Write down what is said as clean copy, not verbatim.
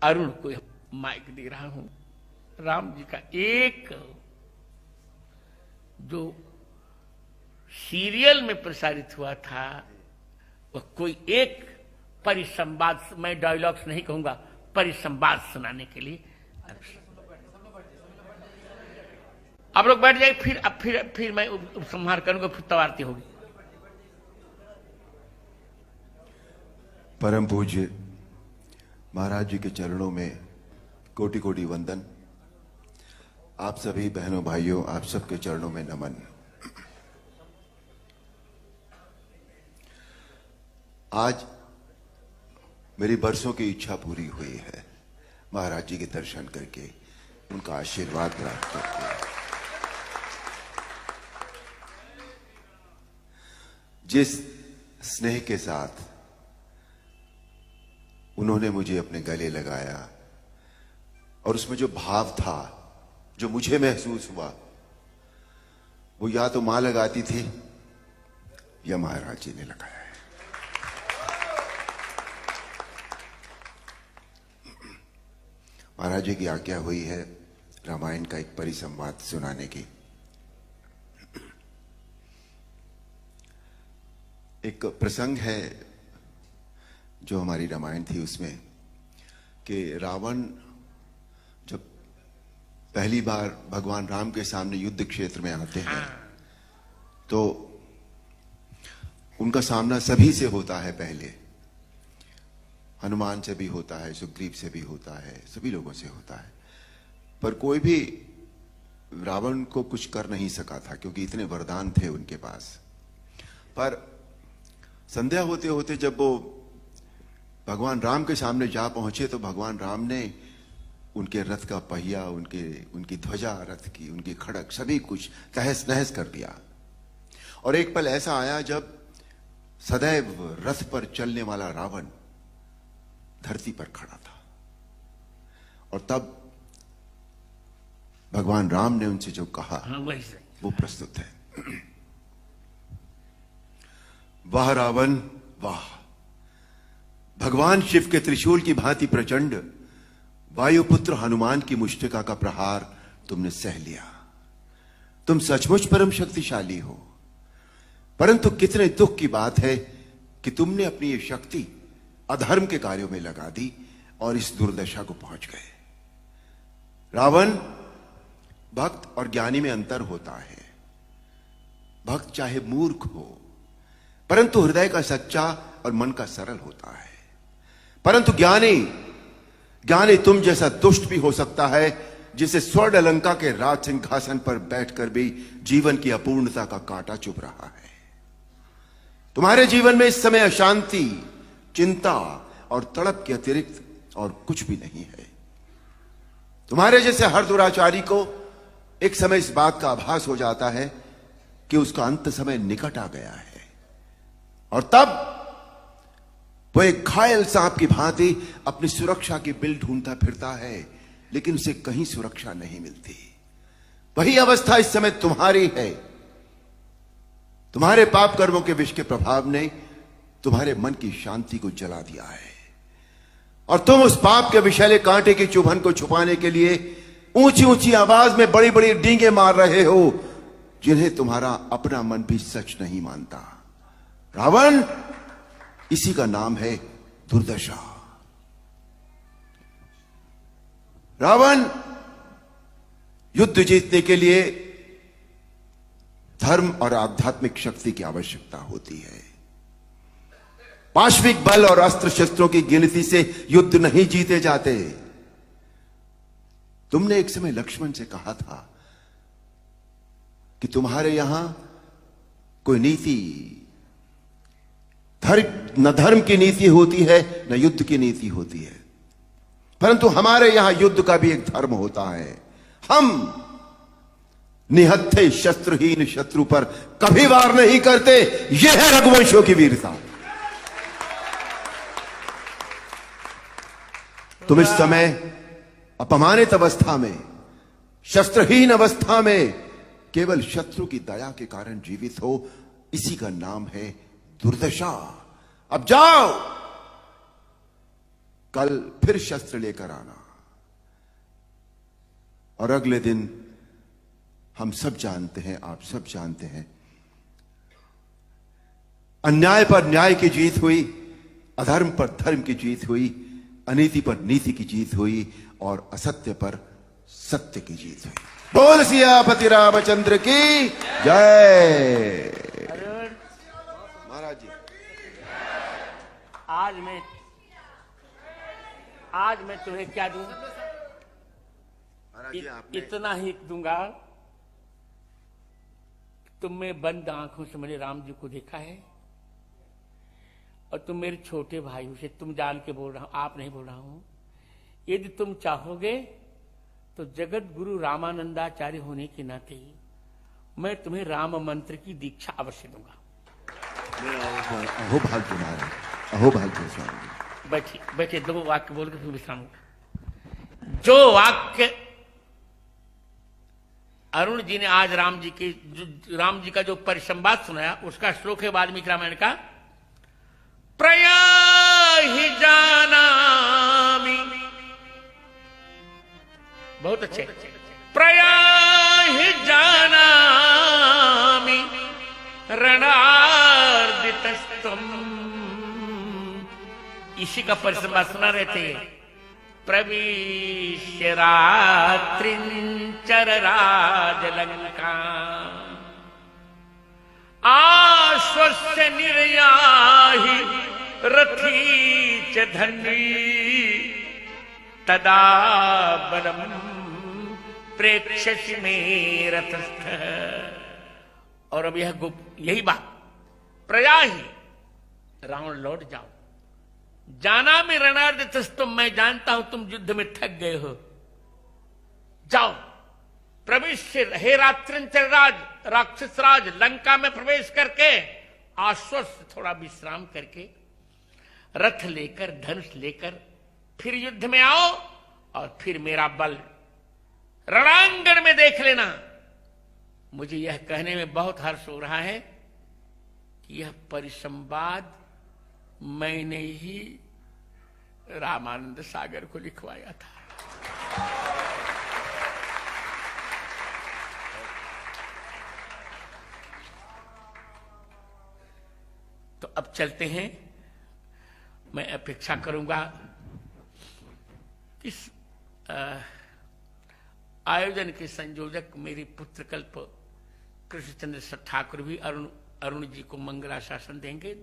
अरुण को माइक दे रहा हूं। राम जी का एक जो सीरियल में प्रसारित हुआ था वह कोई एक परिसंवाद, मैं डायलॉग्स नहीं कहूंगा, परिसंवाद सुनाने के लिए आप लोग बैठ जाए। फिर मैं उपसंहार करूंगा, फिर तब आरती होगी। परम पूज्य महाराज जी के चरणों में कोटि कोटि वंदन। आप सभी बहनों भाइयों, आप सबके चरणों में नमन। आज मेरी बरसों की इच्छा पूरी हुई है, महाराज जी के दर्शन करके, उनका आशीर्वाद प्राप्त करके। जिस स्नेह के साथ उन्होंने मुझे अपने गले लगाया और उसमें जो भाव था, जो मुझे महसूस हुआ, वो या तो मां लगाती थी या महाराज जी ने लगाया है। महाराज जी की आज्ञा हुई है रामायण का एक परिसंवाद सुनाने की। एक प्रसंग है जो हमारी रामायण थी उसमें कि रावण जब पहली बार भगवान राम के सामने युद्ध क्षेत्र में आते हैं तो उनका सामना सभी से होता है। पहले हनुमान से भी होता है, सुग्रीव से भी होता है, सभी लोगों से होता है, पर कोई भी रावण को कुछ कर नहीं सका था क्योंकि इतने वरदान थे उनके पास। पर संध्या होते होते जब वो भगवान राम के सामने जा पहुंचे तो भगवान राम ने उनके रथ का पहिया, उनकी ध्वजा रथ की, उनकी खड़क, सभी कुछ तहस नहस कर दिया। और एक पल ऐसा आया जब सदैव रथ पर चलने वाला रावण धरती पर खड़ा था और तब भगवान राम ने उनसे जो कहा वो प्रस्तुत है। वाह रावण वाह, भगवान शिव के त्रिशूल की भांति प्रचंड वायुपुत्र हनुमान की मुष्टिका का प्रहार तुमने सह लिया। तुम सचमुच परम शक्तिशाली हो, परंतु कितने दुख की बात है कि तुमने अपनी ये शक्ति अधर्म के कार्यों में लगा दी और इस दुर्दशा को पहुंच गए। रावण, भक्त और ज्ञानी में अंतर होता है। भक्त चाहे मूर्ख हो परंतु हृदय का सच्चा और मन का सरल होता है, परंतु ज्ञानी तुम जैसा दुष्ट भी हो सकता है जिसे स्वर्ण लंका के राज सिंहासन पर बैठकर भी जीवन की अपूर्णता का कांटा चुभ रहा है। तुम्हारे जीवन में इस समय अशांति, चिंता और तड़प के अतिरिक्त और कुछ भी नहीं है। तुम्हारे जैसे हर दुराचारी को एक समय इस बात का आभास हो जाता है कि उसका अंत समय निकट आ गया है और तब वो एक घायल सांप की भांति अपनी सुरक्षा की बिल ढूंढता फिरता है, लेकिन उसे कहीं सुरक्षा नहीं मिलती। वही अवस्था इस समय तुम्हारी है। तुम्हारे पाप कर्मों के विष के प्रभाव ने तुम्हारे मन की शांति को जला दिया है और तुम उस पाप के विषैले कांटे की चुभन को छुपाने के लिए ऊंची ऊंची आवाज में बड़ी बड़ी डींगे मार रहे हो जिन्हें तुम्हारा अपना मन भी सच नहीं मानता। रावण, इसी का नाम है दुर्दशा। रावण, युद्ध जीतने के लिए धर्म और आध्यात्मिक शक्ति की आवश्यकता होती है। पाश्विक बल और अस्त्र शस्त्रों की गिनती से युद्ध नहीं जीते जाते। तुमने एक समय लक्ष्मण से कहा था कि तुम्हारे यहां कोई नीति, न धर्म की नीति होती है न युद्ध की नीति होती है, परंतु हमारे यहां युद्ध का भी एक धर्म होता है। हम निहत्थे शस्त्रहीन शत्रु पर कभी वार नहीं करते। यह है रघुवंशों की वीरता। तुम इस समय अपमानित अवस्था में, शस्त्रहीन अवस्था में केवल शत्रु की दया के कारण जीवित हो, इसी का नाम है दुर्दशा। अब जाओ, कल फिर शस्त्र लेकर आना। और अगले दिन हम सब जानते हैं, आप सब जानते हैं, अन्याय पर न्याय की जीत हुई, अधर्म पर धर्म की जीत हुई, अनीति पर नीति की जीत हुई और असत्य पर सत्य की जीत हुई। बोल सियापति रामचंद्र की जय। महाराज जी, आज मैं तुम्हें क्या दूं? महाराज जी, आपने इतना ही दूंगा। तुमने बंद आंखों से मैंने राम जी को देखा है और तुम मेरे छोटे भाई हो, से तुम जान के बोल रहा हूं, आप नहीं बोल रहा हूं। यदि तुम चाहोगे तो जगत गुरु रामानंदाचार्य होने के नाते मैं तुम्हें राम मंत्र की दीक्षा अवश्य दूंगा। अहो भाग्य महाराज, अहो भाग्य स्वामी। बैठिए बैठिए, 2 वाक्य बोल के फिर विश्राम होगा। जो वाक्य अरुण जी ने आज राम जी का जो परिसंवाद सुनाया, उसका श्लोक है वाल्मीकि रामायण का। प्रयाहि जानामि, बहुत अच्छे। प्रयाहि जानामि रणार्दितस्तुम, इसी का परिसंवाद सुना रहे थे। प्रविश्य रात्रिंचर राजलंका, आश्वस्य निर्याहि रथी च धन्वी, तदा बलम प्रेक्षसि मे रथस्थ। और अब यही बात, प्रयाहि रावण लौट जाओ, जाना में रणार्दितस्तुम, मैं जानता हूं तुम युद्ध में थक गए हो, जाओ प्रवेश, हे रात्रिंचर राज, राक्षस राज, लंका में प्रवेश करके आश्वस्त थोड़ा विश्राम करके रथ लेकर धनुष लेकर फिर युद्ध में आओ और फिर मेरा बल रणांगण में देख लेना। मुझे यह कहने में बहुत हर्ष हो रहा है कि यह परिसंवाद मैंने ही रामानंद सागर को लिखवाया था। तो अब चलते हैं। मैं अपेक्षा करूंगा इस आयोजन के संयोजक मेरे पुत्र कल्प कृष्णचंद्र ठाकुर भी अरुण जी को मंगलाशासन देंगे।